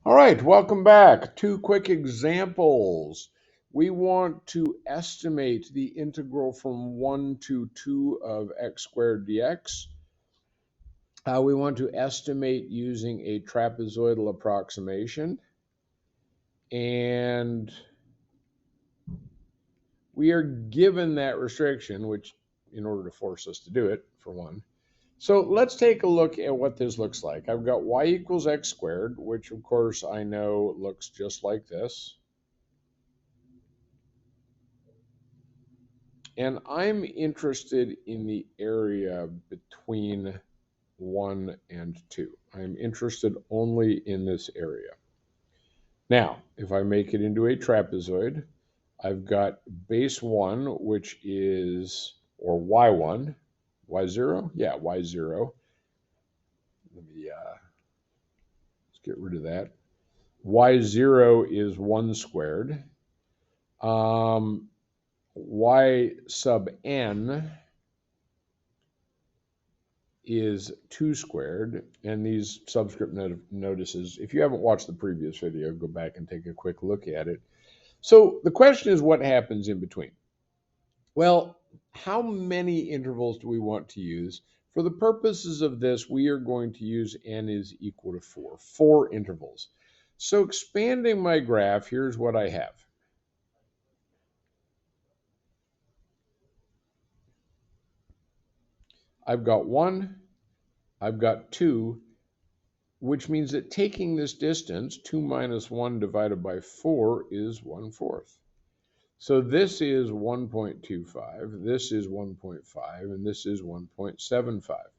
All right, welcome back. Two quick examples. We want to estimate the integral from 1 to 2 of x squared dx. We want to estimate using a trapezoidal approximation. And we are given that restriction, which in order to force us to do it, for one. So let's take a look at what this looks like. I've got y equals x squared, which of course I know looks just like this. And I'm interested in the area between 1 and 2. I'm interested only in this area. Now, if I make it into a trapezoid, I've got base 1, which is, or y1, y0? Yeah, y0. Let's get rid of that. Y0 is 1 squared. Y sub n is 2 squared, and these subscript notices, if you haven't watched the previous video, go back and take a quick look at it. So the question is, what happens in between? Well, how many intervals do we want to use? For the purposes of this, we are going to use n is equal to 4 intervals. So expanding my graph, here's what I have. I've got 1, I've got 2, which means that taking this distance, 2 minus 1 divided by 4 is 1/4. So this is 1.25, this is 1.5, and this is 1.75.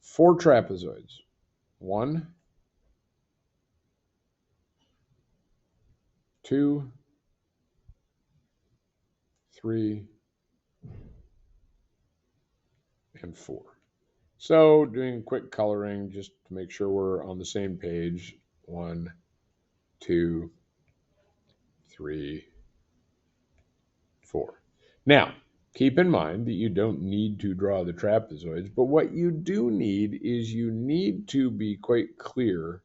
4 trapezoids. 1, 2, 3, and 4. So doing quick coloring just to make sure we're on the same page. 1, 2, 3, 4. Now, keep in mind that you don't need to draw the trapezoids, but what you do need is you need to be quite clear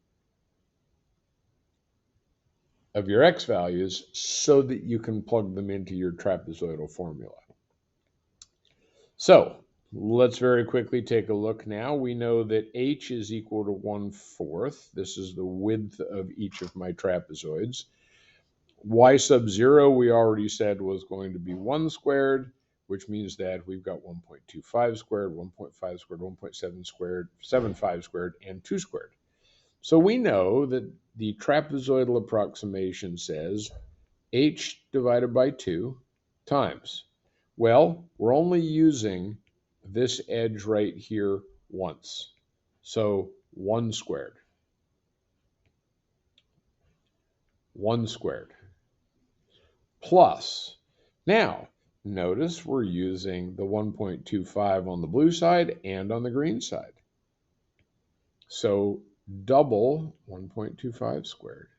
of your x values so that you can plug them into your trapezoidal formula. So let's very quickly take a look now. We know that h is equal to 1/4. This is the width of each of my trapezoids. Y sub 0, we already said, was going to be 1 squared, which means that we've got 1.25 squared, 1.5 squared, 1.7 squared, 7.5 squared, and 2 squared. So we know that the trapezoidal approximation says h divided by 2 times. Well, we're only using this edge right here once. So 1 squared. 1 squared. Plus, now notice we're using the 1.25 on the blue side and on the green side. So double 1.25 squared.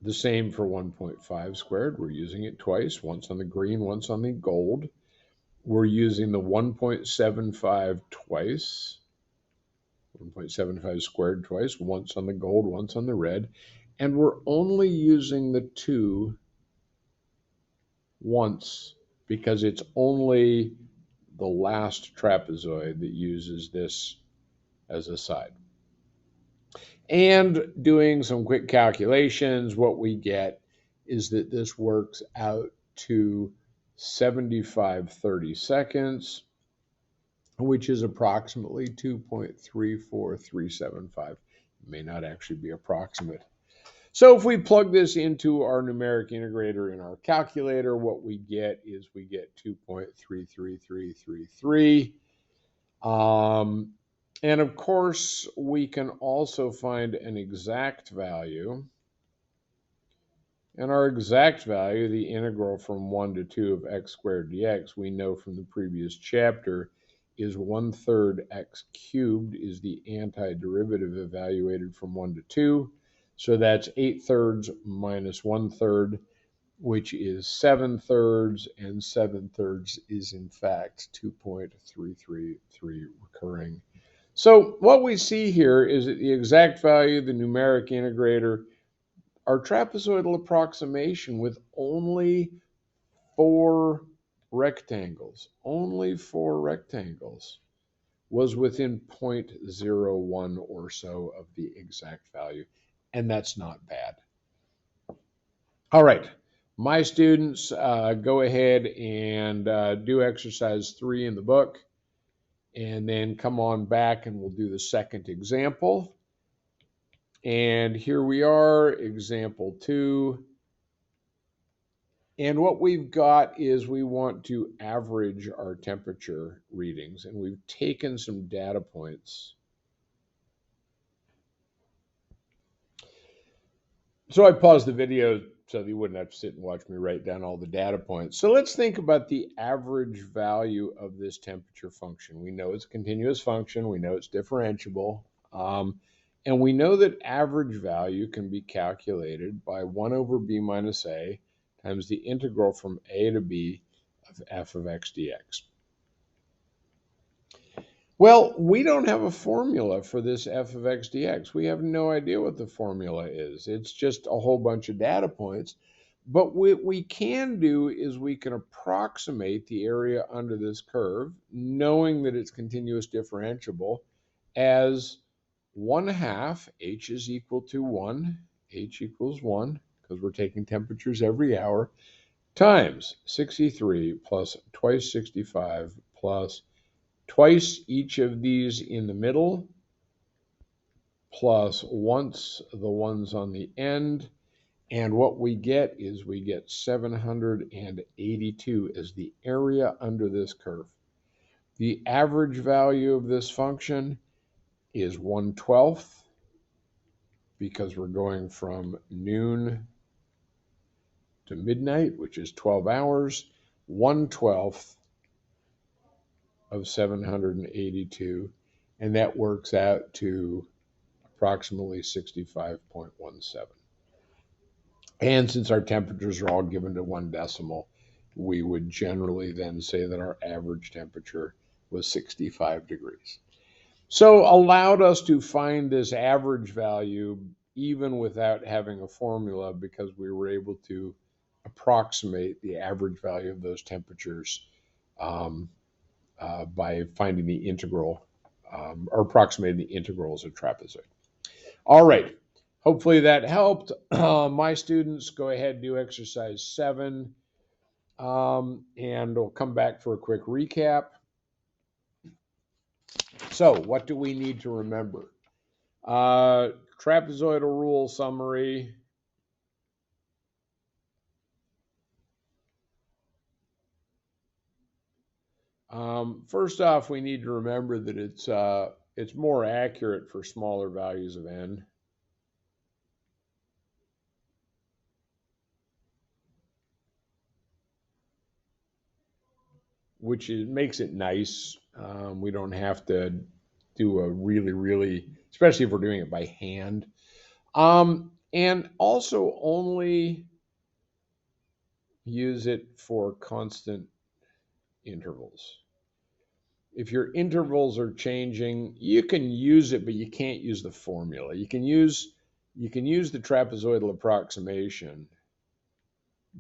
The same for 1.5 squared. We're using it twice, once on the green, once on the gold. We're using the 1.75 twice, 1.75 squared twice, once on the gold, once on the red. And we're only using the 2 once because it's only the last trapezoid that uses this as a side. And doing some quick calculations, what we get is that this works out to 75 seconds, which is approximately 2.34375. It may not actually be approximate. So if we plug this into our numeric integrator in our calculator, what we get is we get 2.33333. And of course, we can also find an exact value. And our exact value, the integral from 1 to 2 of x squared dx, we know from the previous chapter, is 1/3 x cubed is the antiderivative evaluated from 1 to 2. So that's 8/3 minus 1/3, which is 7/3, and 7/3 is in fact 2.333 recurring. So what we see here is that the exact value, the numeric integrator, our trapezoidal approximation with only 4 rectangles, was within 0.01 or so of the exact value, and that's not bad. All right, my students, go ahead and do exercise 3 in the book, and then come on back and we'll do the second example. And here we are, example 2. And what we've got is we want to average our temperature readings, and we've taken some data points. So I paused the video so that you wouldn't have to sit and watch me write down all the data points. So let's think about the average value of this temperature function. We know it's a continuous function. We know it's differentiable. And we know that average value can be calculated by 1 over b minus a times the integral from a to b of f of x dx. Well, we don't have a formula for this f of x dx. We have no idea what the formula is. It's just a whole bunch of data points. But what we can do is we can approximate the area under this curve, knowing that it's continuous differentiable, as 1/2 h is equal to 1, h equals 1, because we're taking temperatures every hour, times 63 plus twice 65 plus twice each of these in the middle, plus once the ones on the end. And what we get is we get 782 as the area under this curve. The average value of this function is 1/12, because we're going from noon to midnight, which is 12 hours, 1/12 of 782, and that works out to approximately 65.17. And since our temperatures are all given to 1 decimal, we would generally then say that our average temperature was 65 degrees. So allowed us to find this average value even without having a formula, because we were able to approximate the average value of those temperatures by finding the integral or approximating the integrals of trapezoid. All right. Hopefully that helped. My students, go ahead and do exercise 7, and we'll come back for a quick recap. So what do we need to remember? Trapezoidal rule summary. First off, we need to remember that it's more accurate for smaller values of n. Which makes it nice. We don't have to do a really, especially if we're doing it by hand. And also only use it for constant intervals. If your intervals are changing, you can use it, but you can't use the formula. You can use the trapezoidal approximation,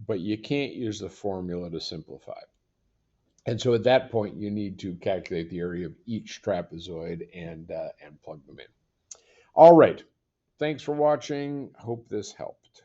but you can't use the formula to simplify. And so at that point, you need to calculate the area of each trapezoid and plug them in. All right. Thanks for watching. Hope this helped.